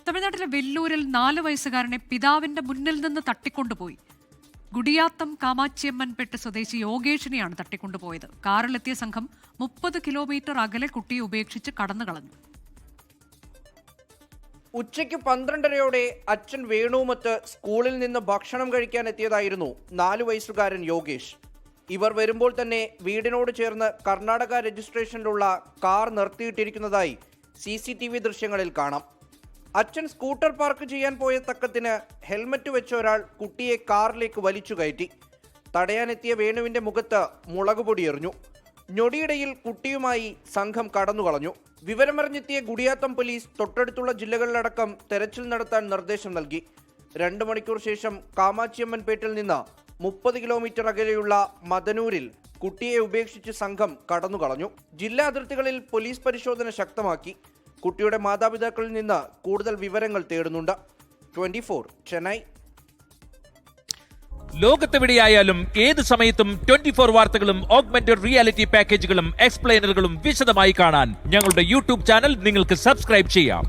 തമിഴ്നാട്ടിലെ വെല്ലൂരിൽ 4 വയസ്സുകാരനെ പിതാവിന്റെ മുന്നിൽ നിന്ന് തട്ടിക്കൊണ്ടുപോയി. ഗുഡിയാത്തം കാമാച്ചിയമ്മൻപെട്ട് സ്വദേശി യോഗേഷിനെയാണ് തട്ടിക്കൊണ്ടുപോയത്. കാറിലെത്തിയ സംഘം 30 കിലോമീറ്റർ അകലെ കുട്ടിയെ ഉപേക്ഷിച്ച് കടന്നുകളഞ്ഞു. ഉച്ചയ്ക്ക് 12:30-ഓടെ അച്ഛൻ വേണുമൊത്ത് സ്കൂളിൽ നിന്ന് ഭക്ഷണം കഴിക്കാൻ എത്തിയതായിരുന്നു 4 വയസ്സുകാരൻ യോഗേഷ്. ഇവർ വരുമ്പോൾ തന്നെ വീടിനോട് ചേർന്ന് കർണാടക രജിസ്ട്രേഷനിലുള്ള കാർ നിർത്തിയിട്ടിരിക്കുന്നതായി CCTV ദൃശ്യങ്ങളിൽ കാണാം. അച്ഛൻ സ്കൂട്ടർ പാർക്ക് ചെയ്യാൻ പോയ തക്കത്തിന് ഹെൽമറ്റ് വെച്ച ഒരാൾ കുട്ടിയെ കാറിലേക്ക് വലിച്ചു കയറ്റി. തടയാനെത്തിയ വേണുവിന്റെ മുഖത്ത് മുളകുപൊടി എറിഞ്ഞു. ഞൊടിയിടയിൽ കുട്ടിയുമായി സംഘം കടന്നുകളഞ്ഞു. വിവരമറിഞ്ഞെത്തിയ ഗുഡിയാത്തം പോലീസ് തൊട്ടടുത്തുള്ള ജില്ലകളിലടക്കം തെരച്ചിൽ നടത്താൻ നിർദ്ദേശം നൽകി. 2 മണിക്കൂർ ശേഷം കാമാച്ചിയമ്മൻപേട്ടിൽ നിന്ന് 30 കിലോമീറ്റർ അകലെയുള്ള മദനൂരിൽ കുട്ടിയെ ഉപേക്ഷിച്ച് സംഘം കടന്നുകളഞ്ഞു. ജില്ലാ അതിർത്തികളിൽ പോലീസ് പരിശോധന ശക്തമാക്കി. കുട്ടിയുടെ മാതാപിതാക്കളിൽ നിന്ന് കൂടുതൽ വിവരങ്ങൾ തേടുന്നുണ്ട്. 24 ചെന്നൈ. ലോകത്തെവിടെയായാലും ഏത് സമയത്തും 24 വാർത്തകളും ഓഗ്മെന്റഡ് റിയാലിറ്റി പാക്കേജുകളും എക്സ്പ്ലെയിനറുകളും വിശദമായി കാണാൻ ഞങ്ങളുടെ യൂട്യൂബ് ചാനൽ നിങ്ങൾക്ക് സബ്സ്ക്രൈബ് ചെയ്യാം.